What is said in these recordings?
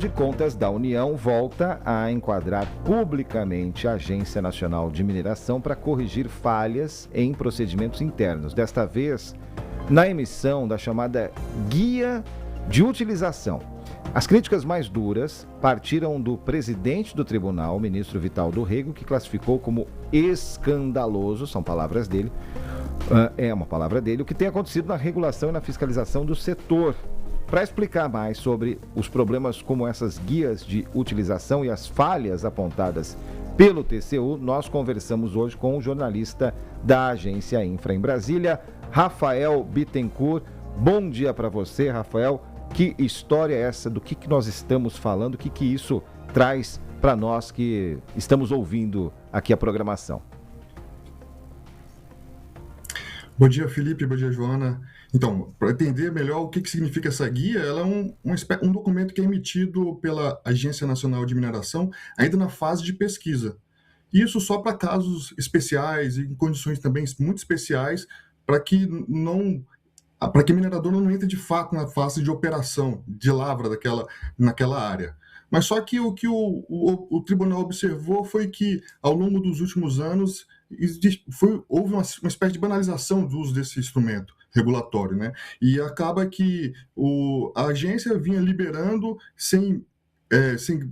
de Contas da União volta a enquadrar publicamente a Agência Nacional de Mineração para corrigir falhas em procedimentos internos. Desta vez, na emissão da chamada Guia de Utilização. As críticas mais duras partiram do presidente do tribunal, o ministro Vital do Rego, que classificou como escandaloso, são palavras dele, é uma palavra dele, o que tem acontecido na regulação e na fiscalização do setor. Para explicar mais sobre os problemas como essas guias de utilização e as falhas apontadas pelo TCU, nós conversamos hoje com o jornalista da Agência Infra em Brasília, Rafael Bittencourt. Bom dia para você, Rafael. Que história é essa? Do que nós estamos falando? O que isso traz para nós que estamos ouvindo aqui a programação? Bom dia, Felipe. Bom dia, Joana. Então, para entender melhor o que significa essa guia, ela é um documento que é emitido pela Agência Nacional de Mineração ainda na fase de pesquisa. Isso só para casos especiais e em condições também muito especiais, para que o minerador não entre de fato na fase de operação, de lavra naquela área. Mas só que o que o tribunal observou foi que, ao longo dos últimos anos, houve uma espécie de banalização do uso desse instrumento regulatório, né? E acaba que a agência vinha liberando sem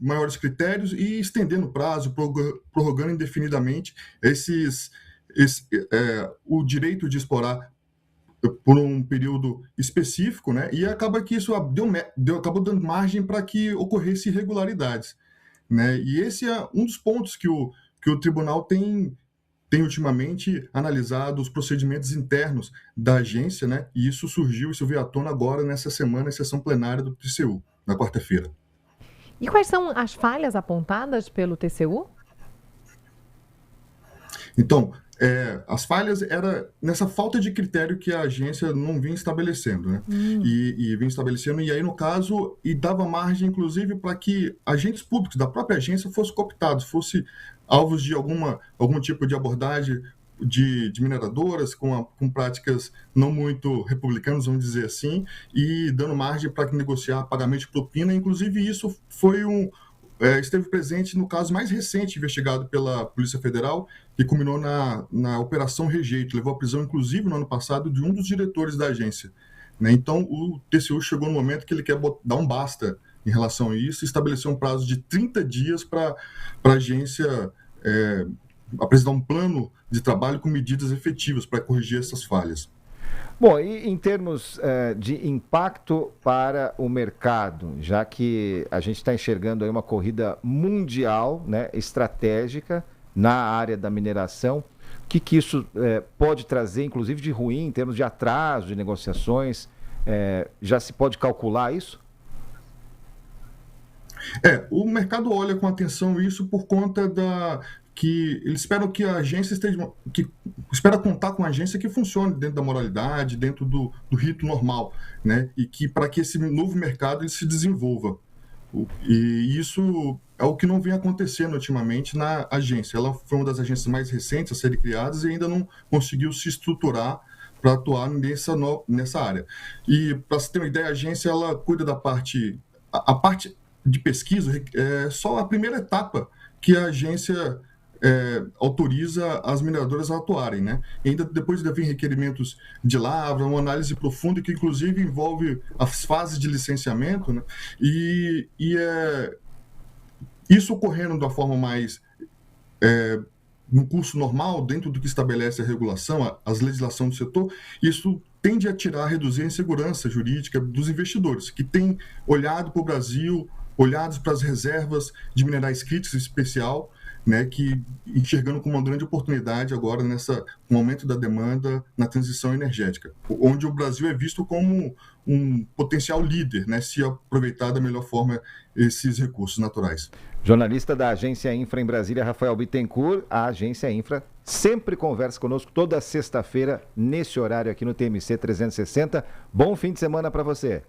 maiores critérios e estendendo o prazo, prorrogando indefinidamente o direito de explorar por um período específico, né? E acaba que isso acabou dando margem para que ocorresse irregularidades, né? E esse é um dos pontos que o tribunal tem ultimamente analisado os procedimentos internos da agência, né? E isso veio à tona agora nessa semana, em sessão plenária do TCU, na quarta-feira. E quais são as falhas apontadas pelo TCU? Então, as falhas era nessa falta de critério que a agência não vinha estabelecendo, né? E vinha estabelecendo, e aí no caso, e dava margem, inclusive, para que agentes públicos da própria agência fossem cooptados, fossem alvos de algum tipo de abordagem de mineradoras com práticas não muito republicanas, vamos dizer assim, e dando margem para negociar pagamento de propina. Inclusive, isso foi esteve presente no caso mais recente investigado pela Polícia Federal, que culminou na Operação Rejeito, levou à prisão, inclusive, no ano passado, de um dos diretores da agência, né? Então, o TCU chegou no momento que ele quer dar um basta em relação a isso, e estabeleceu um prazo de 30 dias para a agência apresentar um plano de trabalho com medidas efetivas para corrigir essas falhas. Bom, e em termos de impacto para o mercado, já que a gente está enxergando aí uma corrida mundial, né, estratégica na área da mineração, o que isso pode trazer, inclusive de ruim, em termos de atraso de negociações? Já se pode calcular isso? O mercado olha com atenção isso por conta que eles esperam que a agência espera contar com a agência que funcione dentro da moralidade, dentro do rito normal, né? E que para que esse novo mercado ele se desenvolva. E isso é o que não vem acontecendo ultimamente na agência. Ela foi uma das agências mais recentes a serem criadas e ainda não conseguiu se estruturar para atuar nessa área. E para você ter uma ideia, a agência ela cuida da parte de pesquisa, é só a primeira etapa que a agência autoriza as mineradoras a atuarem, né? E ainda depois devem requerimentos de lavra, uma análise profunda que inclusive envolve as fases de licenciamento, né? Isso ocorrendo da forma mais no curso normal, dentro do que estabelece a regulação, a legislação do setor, isso tende a reduzir a insegurança jurídica dos investidores, que têm olhado para o Brasil, olhados para as reservas de minerais críticos em especial, né, que enxergando como uma grande oportunidade agora com o aumento da demanda na transição energética, onde o Brasil é visto como um potencial líder, né, se aproveitar da melhor forma esses recursos naturais. Jornalista da Agência Infra em Brasília, Rafael Bittencourt. A Agência Infra sempre conversa conosco toda sexta-feira, nesse horário aqui no TMC 360. Bom fim de semana para você.